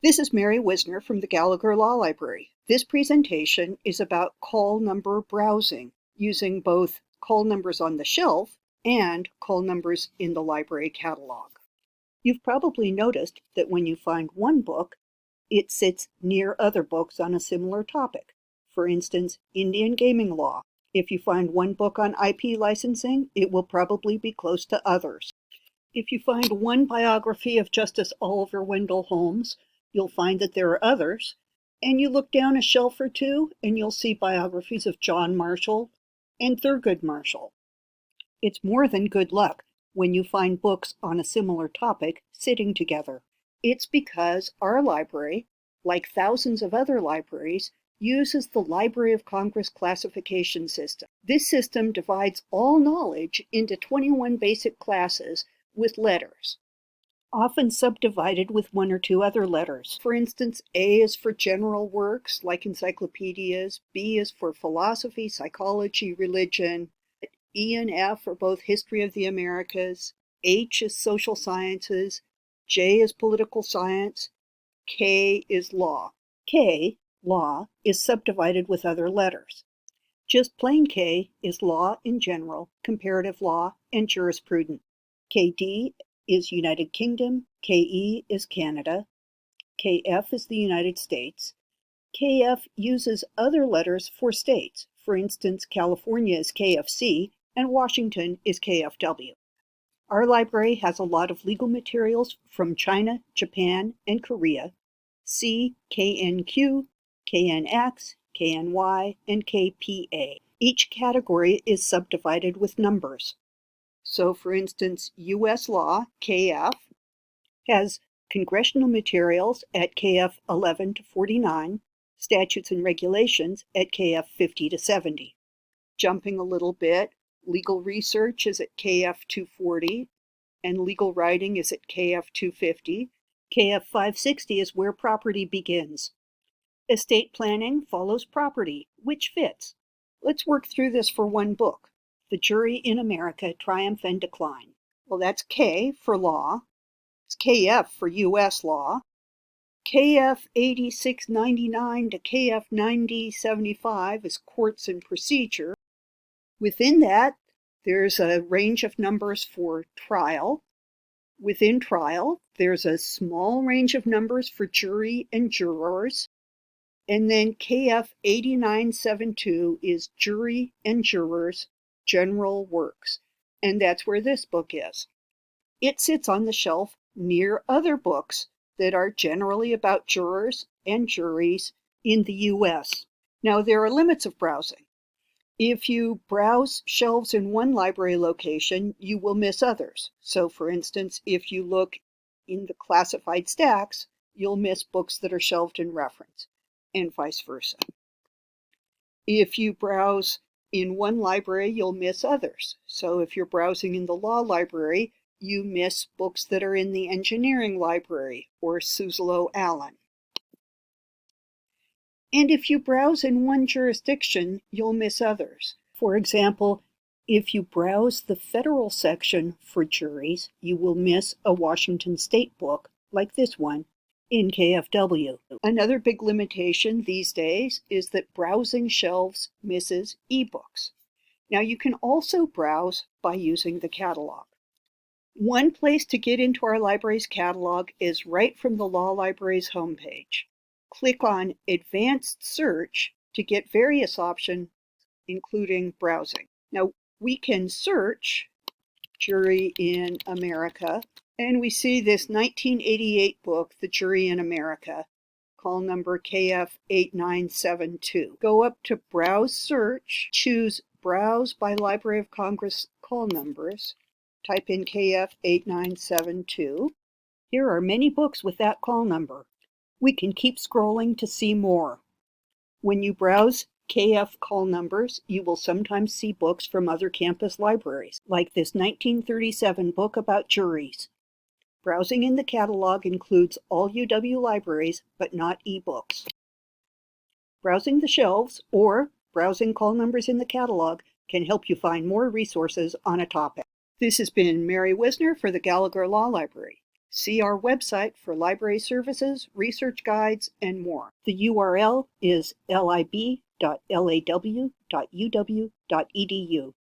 This is Mary Wisner from the Gallagher Law Library. This presentation is about call number browsing, using both call numbers on the shelf and call numbers in the library catalog. You've probably noticed that when you find one book, it sits near other books on a similar topic. For instance, Indian gaming law. If you find one book on IP licensing, it will probably be close to others. If you find one biography of Justice Oliver Wendell Holmes, you'll find that there are others, and you look down a shelf or two and you'll see biographies of John Marshall and Thurgood Marshall. It's more than good luck when you find books on a similar topic sitting together. It's because our library, like thousands of other libraries, uses the Library of Congress classification system. This system divides all knowledge into 21 basic classes with letters, often subdivided with one or two other letters. For instance, A is for general works like encyclopedias, B is for philosophy, psychology, religion, E and F are both history of the Americas, H is social sciences, J is political science, K is law. K, law, is subdivided with other letters. Just plain K is law in general, comparative law, and jurisprudence. KD is United Kingdom, KE is Canada, KF is the United States. KF uses other letters for states. For instance, California is KFC and Washington is KFW. Our library has a lot of legal materials from China, Japan, and Korea. See KNQ, KNX, KNY, and KPA. Each category is subdivided with numbers. So, for instance, U.S. law, KF, has congressional materials at KF 11 to 49, statutes and regulations at KF 50 to 70. Jumping a little bit, legal research is at KF 240, and legal writing is at KF 250. KF 560 is where property begins. Estate planning follows property, which fits. Let's work through this for one book. The Jury in America, Triumph and Decline. Well, that's K for law. It's KF for U.S. law. KF 8699 to KF 9075 is courts and procedure. Within that, there's a range of numbers for trial. Within trial, there's a small range of numbers for jury and jurors. And then KF 8972 is jury and jurors, general works, and that's where this book is. It sits on the shelf near other books that are generally about jurors and juries in the U.S. Now, there are limits of browsing. If you browse shelves in one library location, you will miss others. So, for instance, if you look in the classified stacks, you'll miss books that are shelved in reference, and vice versa. If you browse in one library, you'll miss others. So if you're browsing in the law library, you miss books that are in the engineering library or Suzzallo Allen. And if you browse in one jurisdiction, you'll miss others. For example, if you browse the federal section for juries, you will miss a Washington State book, like this one, in KFW. Another big limitation these days is that browsing shelves misses ebooks. Now, you can also browse by using the catalog. One place to get into our library's catalog is right from the Law Library's homepage. Click on Advanced Search to get various options, including browsing. Now, we can search Jury in America, and we see this 1988 book, The Jury in America, call number KF 8972. Go up to Browse Search, choose Browse by Library of Congress call numbers, type in KF 8972. Here are many books with that call number. We can keep scrolling to see more. When you browse KF call numbers, you will sometimes see books from other campus libraries, like this 1937 book about juries. Browsing in the catalog includes all UW libraries, but not ebooks. Browsing the shelves or browsing call numbers in the catalog can help you find more resources on a topic. This has been Mary Wisner for the Gallagher Law Library. See our website for library services, research guides, and more. The URL is lib.law.uw.edu.